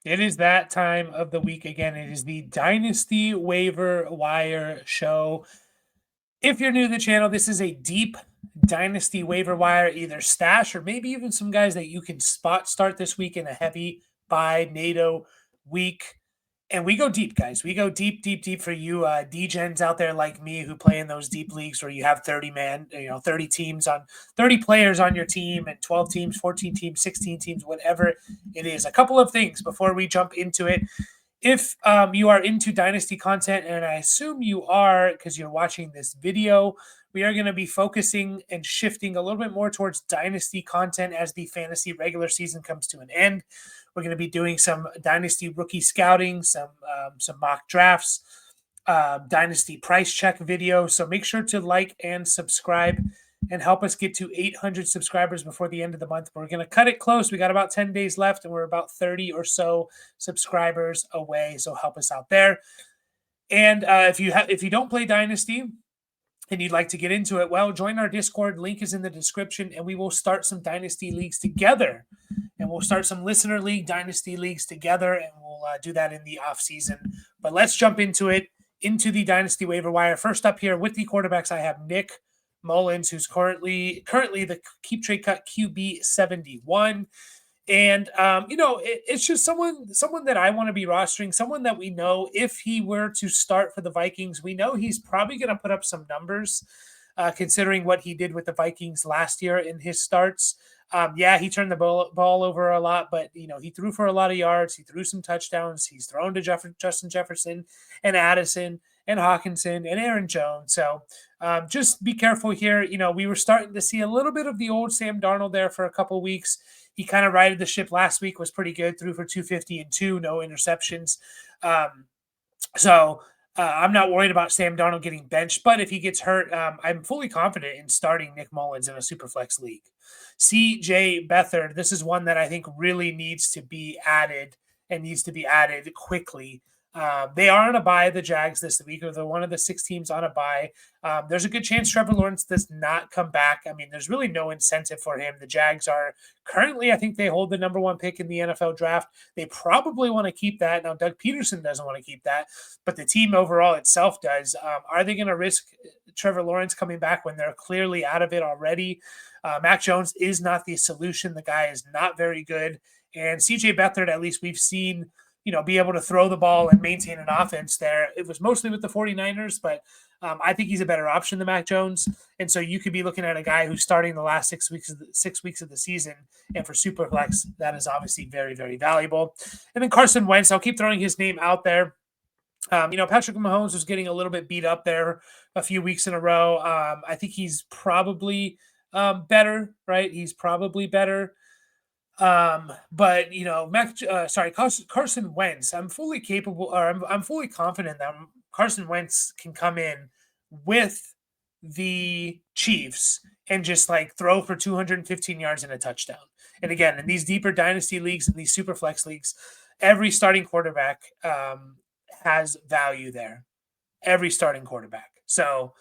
It is that time of the week again. It is the Dynasty Waiver Wire show. If you're new to the channel, this is a deep Dynasty Waiver Wire, either stash or maybe even some guys that you can spot start this week in a heavy buy NATO week. And we go deep, guys. We go deep, deep, deep for you D-gens out there like me who play in those deep leagues where you have 30 teams on 30 players on your team and 12 teams, 14 teams, 16 teams, whatever it is. A couple of things before we jump into it. If you are into Dynasty content, and I assume you are because you're watching this video, we are going to be focusing and shifting a little bit more towards Dynasty content as the fantasy regular season comes to an end. We're going to be doing some Dynasty rookie scouting, some mock drafts, Dynasty price check video. So make sure to like and subscribe and help us get to 800 subscribers before the end of the month. We're going to cut it close. We got about 10 days left, and we're about 30 or so subscribers away. So help us out there. And if you don't play Dynasty and you'd like to get into it, well, join our Discord. Link is in the description, and we will start some Dynasty leagues together. And we'll start some listener league, Dynasty leagues together, and we'll do that in the off season. But let's jump into it, into the Dynasty waiver wire. First up here with the quarterbacks, I have Nick Mullins, who's currently the Keep Trade Cut QB 71. And it's just someone that I want to be rostering, someone that we know if he were to start for the Vikings, we know he's probably going to put up some numbers, considering what he did with the Vikings last year in his starts. Yeah, he turned the ball over a lot, but he threw for a lot of yards. He threw some touchdowns. He's thrown to Justin Jefferson and Addison and Hawkinson and Aaron Jones. So just be careful here. We were starting to see a little bit of the old Sam Darnold there for a couple of weeks. He kind of righted the ship last week, was pretty good, threw for 250 and 2, no interceptions. So I'm not worried about Sam Darnold getting benched, but if he gets hurt, I'm fully confident in starting Nick Mullins in a Superflex league. CJ Beathard, this is one that I think really needs to be added and needs to be added quickly. They are on a bye, the Jags, this week, or they're one of the 6 teams on a bye. There's a good chance Trevor Lawrence does not come back. I mean, there's really no incentive for him. The Jags are currently, I think they hold the number 1 pick in the NFL draft. They probably want to keep that. Now, Doug Peterson doesn't want to keep that, but the team overall itself does. Are they going to risk Trevor Lawrence coming back when they're clearly out of it already? Mac Jones is not the solution. The guy is not very good. And CJ Beathard, at least we've seen be able to throw the ball and maintain an offense there. It was mostly with the 49ers, but I think he's a better option than Mac Jones. And so you could be looking at a guy who's starting the last 6 weeks of the season. And for Superflex, that is obviously very, very valuable. And then Carson Wentz, I'll keep throwing his name out there. Patrick Mahomes was getting a little bit beat up there a few weeks in a row. I think he's probably better, right? He's probably better. But Carson Wentz, I'm fully capable, or I'm fully confident that Carson Wentz can come in with the Chiefs and just like throw for 215 yards and a touchdown. And again, in these deeper dynasty leagues and these super flex leagues, every starting quarterback has value there. Every starting quarterback. So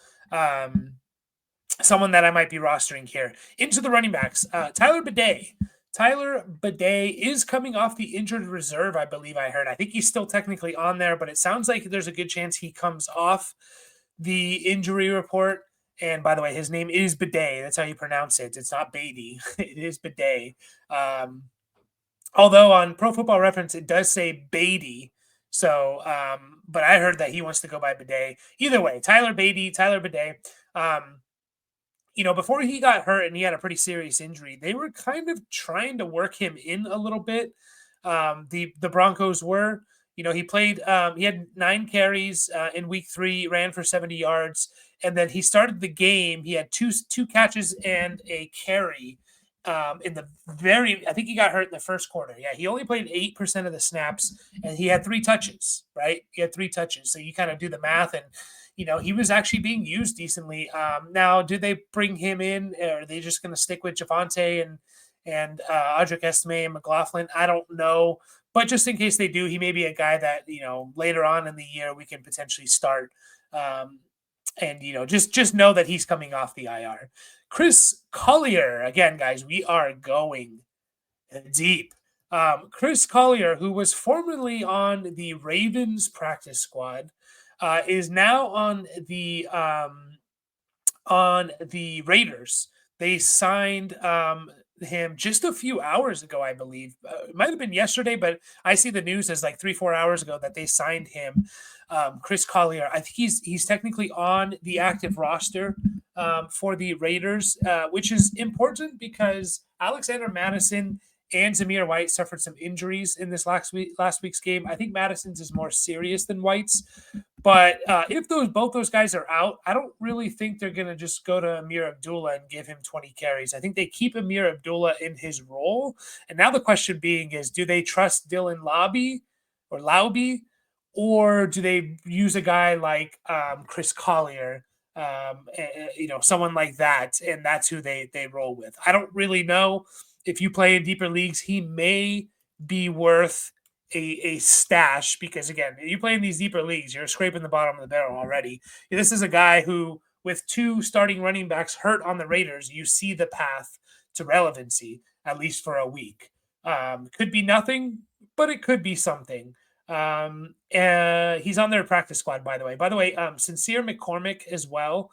someone that I might be rostering here. Into the running backs, Tyler Bidet. Tyler Bidet is coming off the injured reserve, I believe I heard. I think he's still technically on there, but it sounds like there's a good chance he comes off the injury report. And by the way, his name is Bidet. That's how you pronounce it. It's not Beatty. It is Bidet. Although on Pro Football Reference, it does say Beatty. So, but I heard that he wants to go by Bidet. Either way, Tyler Bidet. Before he got hurt and he had a pretty serious injury, they were kind of trying to work him in a little bit. The Broncos were, he played, he had 9 carries in week 3, ran for 70 yards. And then he started the game. He had two catches and a carry I think he got hurt in the first quarter. Yeah, he only played 8% of the snaps and he had 3 touches, right? He had 3 touches. So you kind of do the math and, he was actually being used decently. Now, do they bring him in? Or are they just going to stick with Javonte and Audric Estime and McLaughlin? I don't know. But just in case they do, he may be a guy that, later on in the year we can potentially start. And just know that he's coming off the IR. Chris Collier, again, guys, we are going deep. Chris Collier, who was formerly on the Ravens practice squad, is now on the Raiders. They signed him just a few hours ago, I believe. It might have been yesterday, but I see the news as like 3-4 hours ago that they signed him. Chris Collier. I think he's technically on the active roster for the Raiders, which is important because Alexander Madison and Zamir White suffered some injuries in this last week's game. I think Madison's is more serious than White's. But if both those guys are out, I don't really think they're going to just go to Amir Abdullah and give him 20 carries. I think they keep Amir Abdullah in his role. And now the question being is, do they trust Dylan Lauby, or do they use a guy like Chris Collier, someone like that, and that's who they roll with? I don't really know. If you play in deeper leagues, he may be worth a stash because, again, you play in these deeper leagues, you're scraping the bottom of the barrel already. This is a guy who, with 2 starting running backs hurt on the Raiders, you see the path to relevancy, at least for a week. Could be nothing, but it could be something. He's on their practice squad, by the way. Sincere McCormick as well.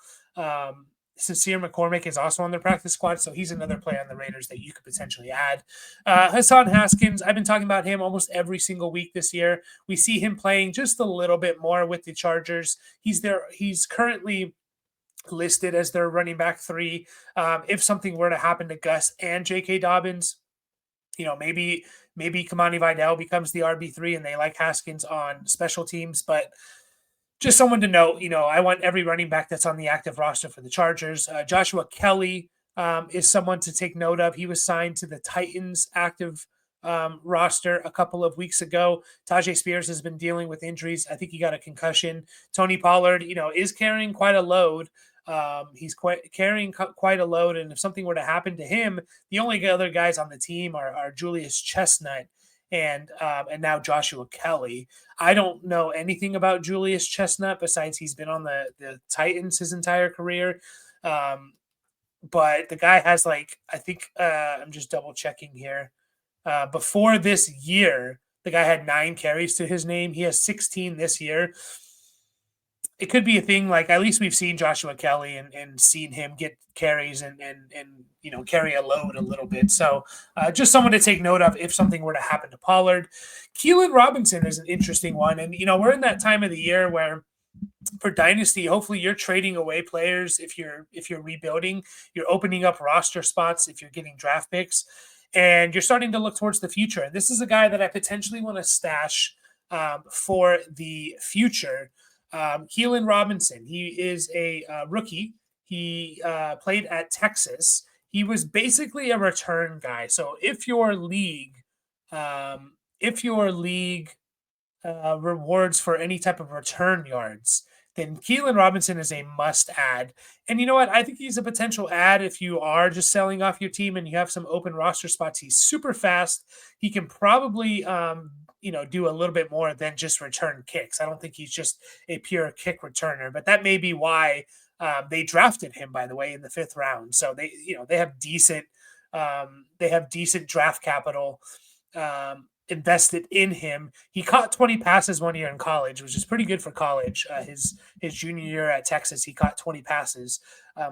Sincere McCormick is also on their practice squad, so he's another player on the Raiders that you could potentially add. Hassan Haskins, I've been talking about him almost every single week this year. We see him playing just a little bit more with the Chargers. He's currently listed as their running back 3. If something were to happen to Gus and J.K. Dobbins, maybe Kamani Vidal becomes the RB3 and they like Haskins on special teams, but just someone to note, I want every running back that's on the active roster for the Chargers. Joshua Kelly is someone to take note of. He was signed to the Titans active roster a couple of weeks ago. Tajay Spears has been dealing with injuries. I think he got a concussion. Tony Pollard, is carrying quite a load. He's carrying quite a load, and if something were to happen to him, the only other guys on the team are Julius Chestnut and now Joshua Kelly. I don't know anything about Julius Chestnut besides he's been on the Titans his entire career. But the guy has I'm just double checking here. Before this year, the guy had 9 carries to his name. He has 16 this year. It could be a thing, like at least we've seen Joshua Kelly and seen him get carries and carry a load a little bit. So just someone to take note of if something were to happen to Pollard. Keelan Robinson is an interesting one. And, we're in that time of the year where for Dynasty, hopefully you're trading away players if you're rebuilding. You're opening up roster spots if you're getting draft picks. And you're starting to look towards the future. And this is a guy that I potentially want to stash for the future. Keelan Robinson, he is a rookie. He played at Texas. He was basically a return guy. So if your league rewards for any type of return yards, then Keelan Robinson is a must add. And you know what? I think he's a potential add if you are just selling off your team and you have some open roster spots. He's super fast. He can probably do a little bit more than just return kicks. I don't think he's just a pure kick returner, but that may be why they drafted him, by the way, in the 5th round. So they have decent draft capital invested in him. He caught 20 passes one year in college, which is pretty good for college. His junior year at Texas, he caught 20 passes.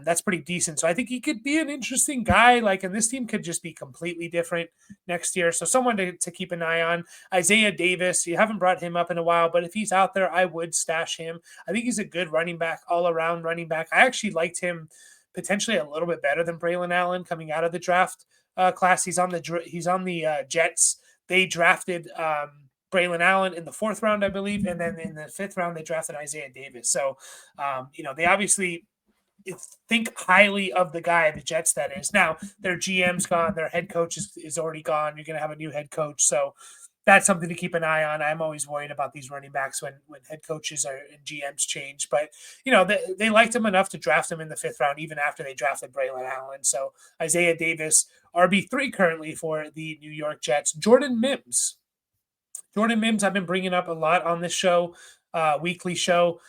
That's pretty decent. So I think he could be an interesting guy. And this team could just be completely different next year. So someone to keep an eye on. Isaiah Davis, you haven't brought him up in a while, but if he's out there, I would stash him. I think he's a good running back, all-around running back. I actually liked him potentially a little bit better than Braylon Allen coming out of the draft class. He's on the Jets. They drafted Braylon Allen in the 4th round, I believe, and then in the 5th round they drafted Isaiah Davis. So, they obviously think highly of the guy, the Jets, that is. Now, their GM's gone, their head coach is already gone. You're going to have a new head coach, so that's something to keep an eye on. I'm always worried about these running backs when head coaches and GMs change. But, they liked him enough to draft him in the 5th round, even after they drafted Braylon Allen. So Isaiah Davis, RB3 currently for the New York Jets. Jordan Mims, I've been bringing up a lot on this show, weekly show.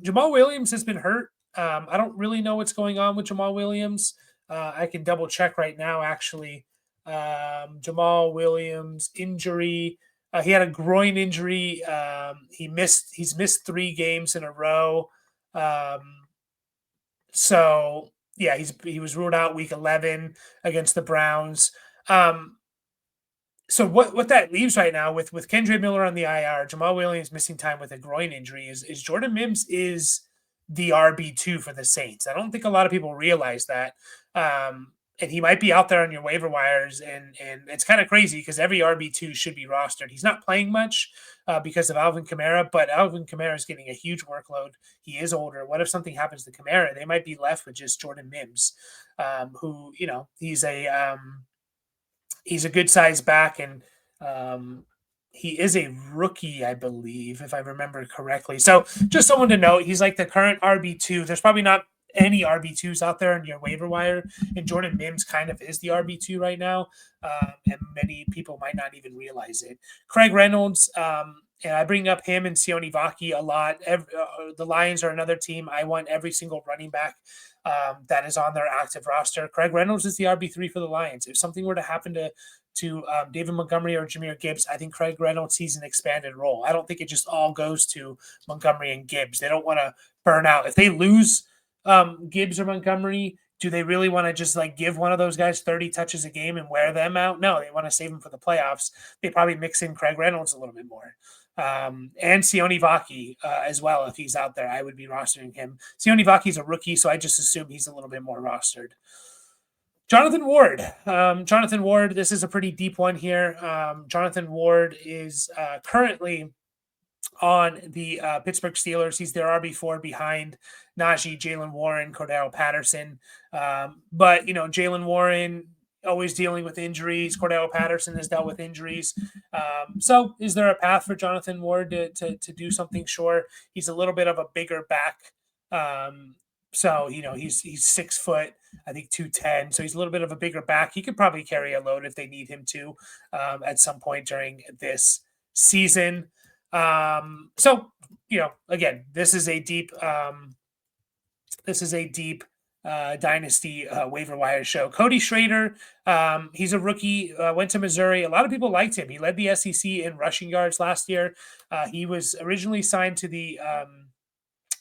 Jamal Williams has been hurt. I don't really know what's going on with Jamal Williams. I can double check right now, actually. Jamal Williams injury. He had a groin injury. He's missed 3 games in a row. Um, so yeah, he was ruled out week 11 against the Browns. Um, so what that leaves right now with Kendre Miller on the IR, Jamal Williams missing time with a groin injury, is Jordan Mims is the RB2 for the Saints. I don't think a lot of people realize that. And he might be out there on your waiver wires, and it's kind of crazy because every RB2 should be rostered. He's not playing much because of Alvin Kamara, but Alvin Kamara is getting a huge workload. He is older. What if something happens to Kamara? They might be left with just Jordan Mims, who, he's a good size back, and he is a rookie, I believe, if I remember correctly. So just someone to note, he's like the current RB2. There's probably not any RB2s out there in your waiver wire, and Jordan Mims kind of is the RB2 right now, and many people might not even realize it. Craig Reynolds, and I bring up him and Sione Vaki a lot. The Lions are another team. I want every single running back that is on their active roster. Craig Reynolds is the RB3 for the Lions. If something were to happen to David Montgomery or Jahmyr Gibbs, I think Craig Reynolds sees an expanded role. I don't think it just all goes to Montgomery and Gibbs. They don't want to burn out. If they lose Gibbs or Montgomery, do they really want to just like give one of those guys 30 touches a game and wear them out? No, they want to save them for the playoffs. They probably mix in Craig Reynolds a little bit more. And Sione Vaki as well. If he's out there, I would be rostering him. Sione Vaki's a rookie, so I just assume he's a little bit more rostered. Jonathan Ward. This is a pretty deep one here. Jonathan Ward is currently on the Pittsburgh Steelers. He's their RB4 behind Najee, Jalen Warren, Cordero Patterson. But, Jalen Warren always dealing with injuries. Cordero Patterson has dealt with injuries. So is there a path for Jonathan Ward to do something? Sure. He's a little bit of a bigger back. So, he's 6 foot, I think 210. So he's a little bit of a bigger back. He could probably carry a load if they need him to at some point during this season. So, again, this is a deep Dynasty waiver wire show. Cody Schrader, he's a rookie, went to Missouri. A lot of people liked him. He led the SEC in rushing yards last year. He was originally signed to the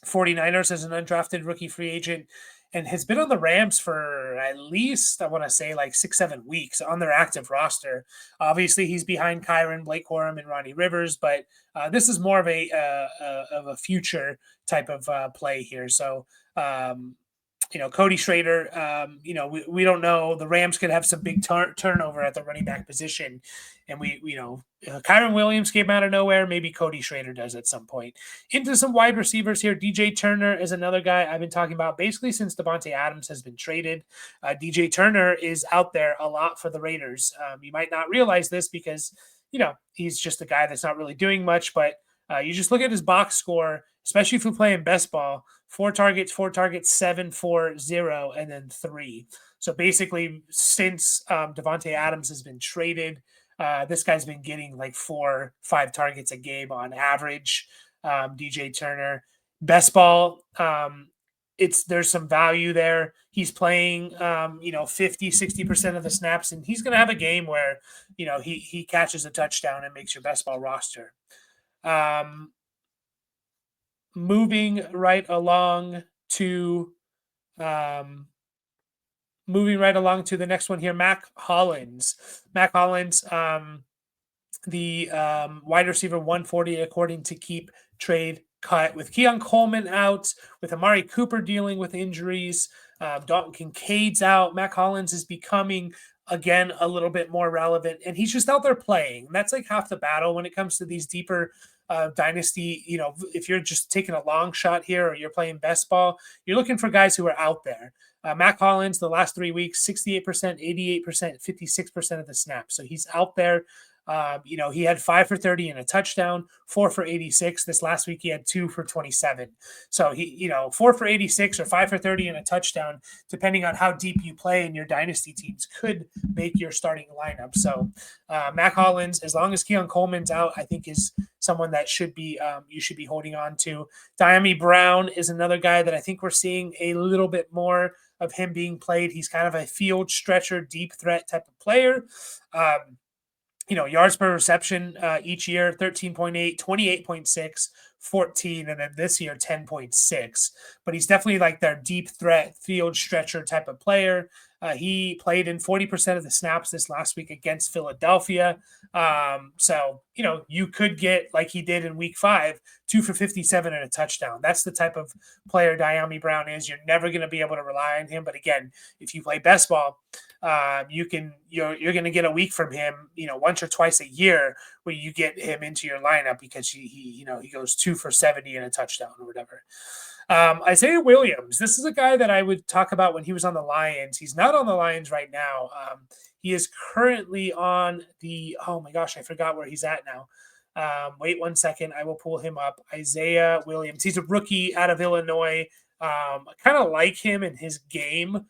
49ers as an undrafted rookie free agent and has been on the Rams for at least, I want to say, like 6-7 weeks on their active roster. Obviously, he's behind Kyron, Blake Corum, and Ronnie Rivers, but this is more of a future type of play here. So, Cody Schrader, we don't know. The Rams could have some big turnover at the running back position. And Kyron Williams came out of nowhere. Maybe Cody Schrader does at some point. Into some wide receivers here. DJ Turner is another guy I've been talking about basically since Davante Adams has been traded. DJ Turner is out there a lot for the Raiders. You might not realize this because, he's just a guy that's not really doing much, but you just look at his box score, especially if you're playing best ball. 4 targets, 7, 4, 0, and then 3. So basically, since Davante Adams has been traded, this guy's been getting like 4, 5 targets a game on average. DJ Turner, best ball. There's some value there. He's playing, 50, 60% of the snaps, and he's going to have a game where, he catches a touchdown and makes your best ball roster. Moving right along to the next one here, Mac Hollins. The wide receiver 140 according to Keep Trade Cut. With Keon Coleman out, with Amari Cooper dealing with injuries, Dalton Kincaid's out, Mac Hollins is becoming again a little bit more relevant, and he's just out there playing. That's like half the battle when it comes to these deeper Dynasty. If you're just taking a long shot here or you're playing best ball, you're looking for guys who are out there. Mac Hollins, the last 3 weeks, 68%, 88%, 56% of the snaps. So he's out there. He had 5 for 30 and a touchdown, 4 for 86. This last week, he had 2 for 27. So 4 for 86 or 5 for 30 and a touchdown, depending on how deep you play in your dynasty teams, could make your starting lineup. So Mac Hollins, as long as Keon Coleman's out, I think is someone that you should be holding on to. Diami Brown is another guy that I think we're seeing a little bit more of him being played. He's kind of a field stretcher, deep threat type of player. Yards per reception each year, 13.8, 28.6, 14, and then this year, 10.6. But he's definitely like their deep threat, field stretcher type of player. He played in 40% of the snaps this last week against Philadelphia. So, you could get, like he did in week 5, 2 for 57 and a touchdown. That's the type of player Dyami Brown is. You're never going to be able to rely on him. But again, if you play best ball, you're going to get a week from him, once or twice a year where you get him into your lineup because he goes 2 for 70 and a touchdown or whatever. Isaiah Williams, this is a guy that I would talk about when he was on the Lions. He's not on the Lions right now. He is currently on oh my gosh, I forgot where he's at now. Wait 1 second. I will pull him up. Isaiah Williams. He's a rookie out of Illinois. I kind of like him in his game.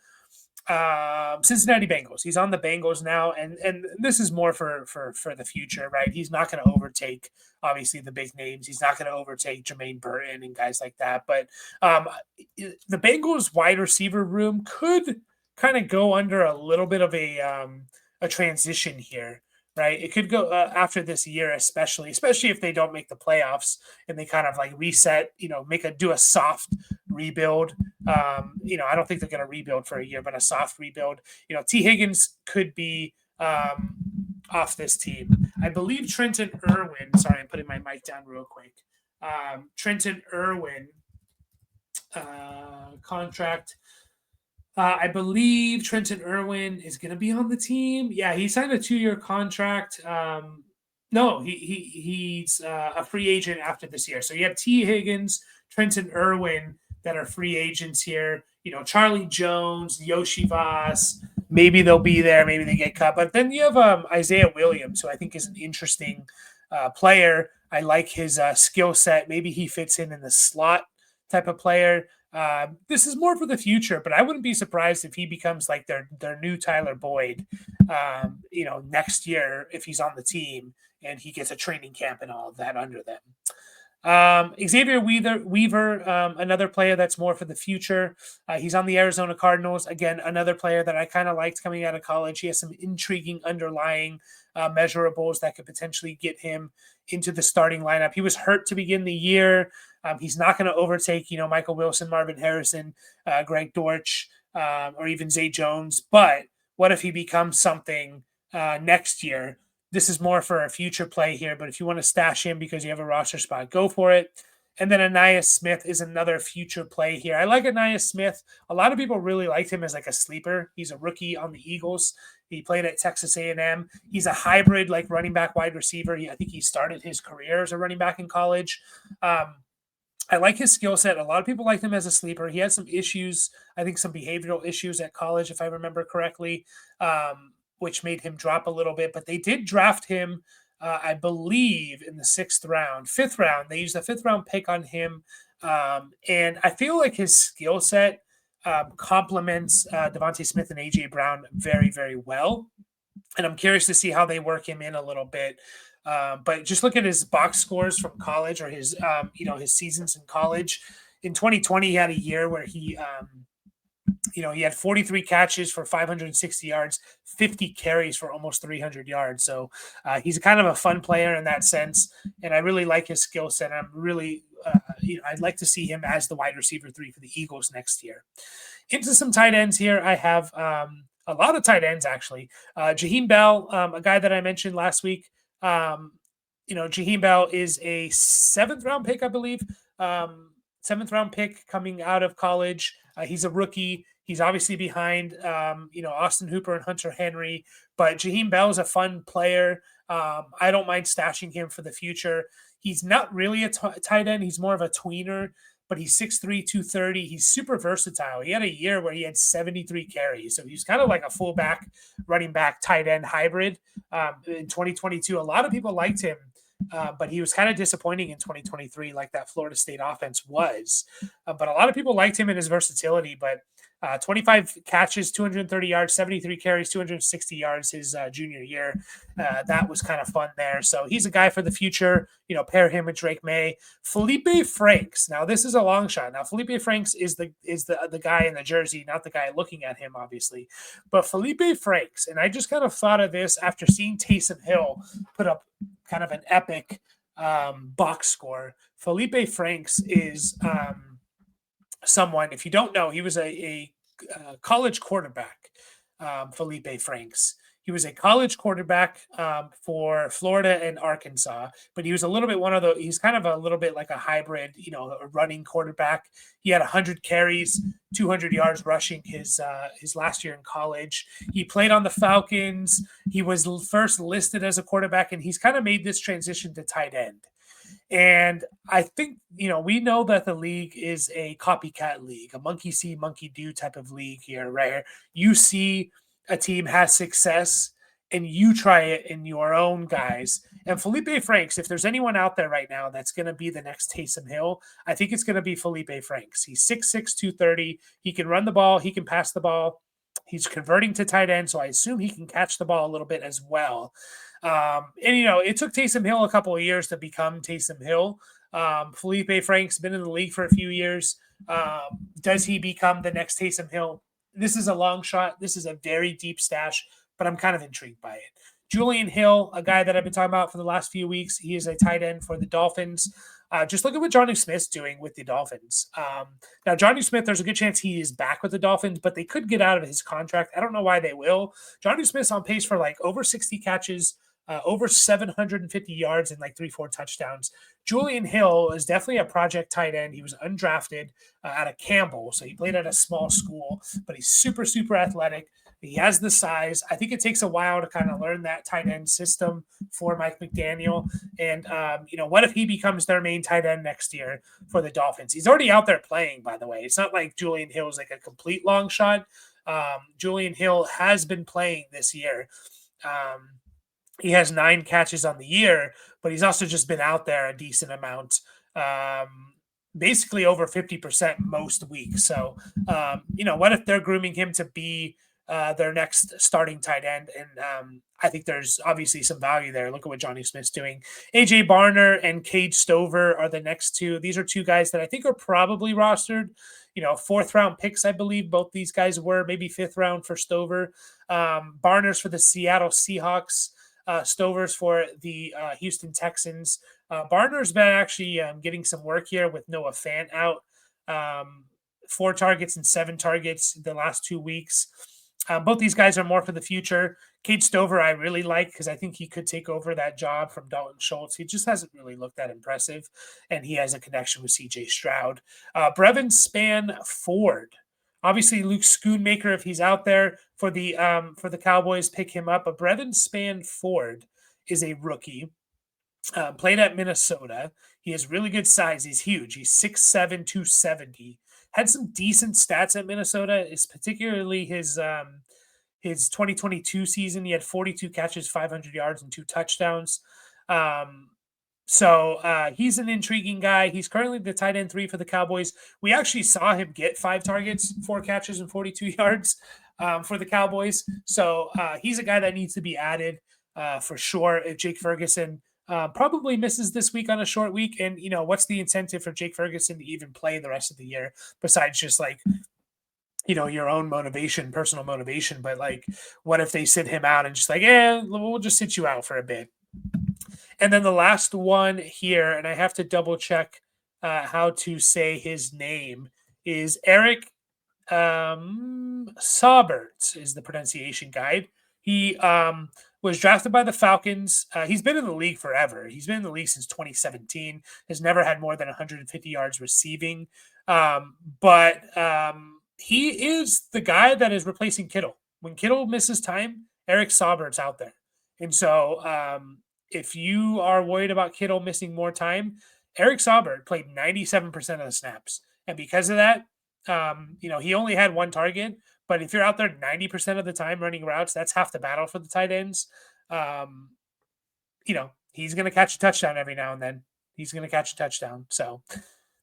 Cincinnati Bengals. He's on the Bengals now, and this is more for the future, right? He's not going to overtake obviously the big names. He's not going to overtake Jermaine Burton and guys like that. But the Bengals wide receiver room could kind of go under a little bit of a transition here, right? It could go after this year, especially if they don't make the playoffs and they kind of like reset, do a soft rebuild. I don't think they're going to rebuild for a year, but a soft rebuild. T. Higgins could be off this team. I believe Trenton Irwin. Sorry, I'm putting my mic down real quick. Trenton Irwin contract. I believe Trenton Irwin is going to be on the team. Yeah, he signed a 2-year contract. No, he's a free agent after this year. So you have T. Higgins, Trenton Irwin that are free agents here. Charlie Jones, Yoshi Voss. Maybe they'll be there. Maybe they get cut. But then you have Isaiah Williams, who I think is an interesting player. I like his skill set. Maybe he fits in the slot type of player. This is more for the future, but I wouldn't be surprised if he becomes like their new Tyler Boyd, next year if he's on the team and he gets a training camp and all of that under them. Xavier Weaver, another player that's more for the future. He's on the Arizona Cardinals. Again, another player that I kind of liked coming out of college. He has some intriguing underlying measurables that could potentially get him into the starting lineup. He was hurt to begin the year. He's not going to overtake, Michael Wilson, Marvin Harrison, Greg Dortch, or even Zay Jones. But what if he becomes something next year? This is more for a future play here, but if you want to stash him because you have a roster spot, go for it. And then Ainias Smith is another future play here. I like Ainias Smith. A lot of people really liked him as like a sleeper. He's a rookie on the Eagles. He played at Texas A&M. He's a hybrid, like running back, wide receiver. I think he started his career as a running back in college. I like his skill set. A lot of people liked him as a sleeper. He had some issues, I think some behavioral issues at college, if I remember correctly, which made him drop a little bit. But they did draft him, I believe, in the 5th round. They used a 5th round pick on him. And I feel like his skill set complements Devontae Smith and A.J. Brown very, very well. And I'm curious to see how they work him in a little bit. But just look at his box scores from college or his, his seasons in college. In 2020, he had a year where he had 43 catches for 560 yards, 50 carries for almost 300 yards. So he's kind of a fun player in that sense. And I really like his skill set. I'm really, I'd like to see him as the wide receiver 3 for the Eagles next year. Into some tight ends here. I have a lot of tight ends, actually. Jaheim Bell, a guy that I mentioned last week. Jaheim Bell is a 7th round pick, I believe. 7th round pick coming out of college. He's a rookie. He's obviously behind, Austin Hooper and Hunter Henry. But Jaheim Bell is a fun player. I don't mind stashing him for the future. He's not really a tight end. He's more of a tweener, but he's 6'3", 230. He's super versatile. He had a year where he had 73 carries. So he's kind of like a fullback, running back, tight end hybrid in 2022. A lot of people liked him. But he was kind of disappointing in 2023, like that Florida State offense was. But a lot of people liked him in his versatility. But 25 catches, 230 yards, 73 carries, 260 yards his junior year. That was kind of fun there. So he's a guy for the future. Pair him with Drake May. Felipe Franks. Now this is a long shot. Now Felipe Franks is the guy in the jersey, not the guy looking at him, obviously. But Felipe Franks, and I just kind of thought of this after seeing Taysom Hill put up kind of an epic box score. Felipe Franks is someone, if you don't know, he was a college quarterback, Felipe Franks. He was a college quarterback for Florida and Arkansas, but he was a little bit he's kind of a little bit like a hybrid, a running quarterback. He had 100 carries, 200 yards rushing his last year in college. He played on the Falcons. He was first listed as a quarterback, and he's kind of made this transition to tight end. And I think, we know that the league is a copycat league, a monkey see, monkey do type of league here, right? You see a team has success and you try it in your own guys. And Felipe Franks, if there's anyone out there right now that's going to be the next Taysom Hill, I think it's going to be Felipe Franks. He's 6'6", 230. He can run the ball. He can pass the ball. He's converting to tight end, so I assume he can catch the ball a little bit as well. It took Taysom Hill a couple of years to become Taysom Hill. Felipe Franks been in the league for a few years. Does he become the next Taysom Hill? This is a long shot. This is a very deep stash, but I'm kind of intrigued by it. Julian Hill, a guy that I've been talking about for the last few weeks. He is a tight end for the Dolphins. Just look at what Johnny Smith's doing with the Dolphins. Now, Johnny Smith, there's a good chance he is back with the Dolphins, but they could get out of his contract. I don't know why they will. Johnny Smith's on pace for like over 60 catches, over 750 yards and like 3-4 touchdowns. Julian Hill is definitely a project tight end. He was undrafted out of Campbell, so he played at a small school, but he's super, super athletic. He has the size. I think it takes a while to kind of learn that tight end system for Mike McDaniel. And, what if he becomes their main tight end next year for the Dolphins? He's already out there playing, by the way. It's not like Julian Hill is like a complete long shot. Julian Hill has been playing this year. He has 9 catches on the year, but he's also just been out there a decent amount, basically over 50% most weeks. So, what if they're grooming him to be their next starting tight end? And I think there's obviously some value there. Look at what Johnny Smith's doing. AJ Barner and Cade Stover are the next two. These are two guys that I think are probably rostered. 4th round picks, I believe both these guys were, maybe 5th round for Stover. Barner's for the Seattle Seahawks. Stover's for the Houston Texans. Barner's been actually getting some work here with Noah Fant out. 4 targets and 7 targets the last 2 weeks. Both these guys are more for the future. Cade Stover I really like because I think he could take over that job from Dalton Schultz. He just hasn't really looked that impressive, and he has a connection with C.J. Stroud. Brevin Spann-Ford. Obviously, Luke Schoonmaker, if he's out there for the Cowboys, pick him up. But Brevin Spann-Ford is a rookie. Played at Minnesota. He has really good size. He's huge. He's 6'7", 270. Had some decent stats at Minnesota, is particularly his 2022 season. He had 42 catches, 500 yards, and 2 touchdowns. So he's an intriguing guy. He's currently the tight end 3 for the Cowboys. We actually saw him get 5 targets, 4 catches, and 42 yards for the Cowboys. So he's a guy that needs to be added for sure. If Jake Ferguson probably misses this week on a short week, and what's the incentive for Jake Ferguson to even play the rest of the year besides just like your own motivation, personal motivation? But like, what if they sit him out and just like, we'll just sit you out for a bit. And then the last one here, and I have to double check how to say his name, is Eric Saubert is the pronunciation guide. He was drafted by the Falcons. He's been in the league forever. He's been in the league since 2017. Has never had more than 150 yards receiving. But he is the guy that is replacing Kittle. When Kittle misses time, Eric Saubert's out there. And so if you are worried about Kittle missing more time, Eric Saubert played 97% of the snaps. And because of that, he only had 1 target. But if you're out there 90% of the time running routes, that's half the battle for the tight ends. He's going to catch a touchdown every now and then. He's going to catch a touchdown. So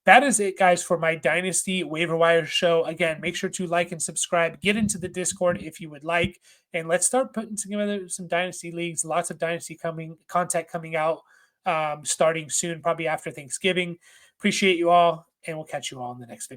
that is it, guys, for my Dynasty waiver wire show. Again, make sure to like and subscribe. Get into the Discord if you would like, and let's start putting together some Dynasty leagues. Lots of Dynasty content coming out starting soon, probably after Thanksgiving. Appreciate you all, and we'll catch you all in the next video.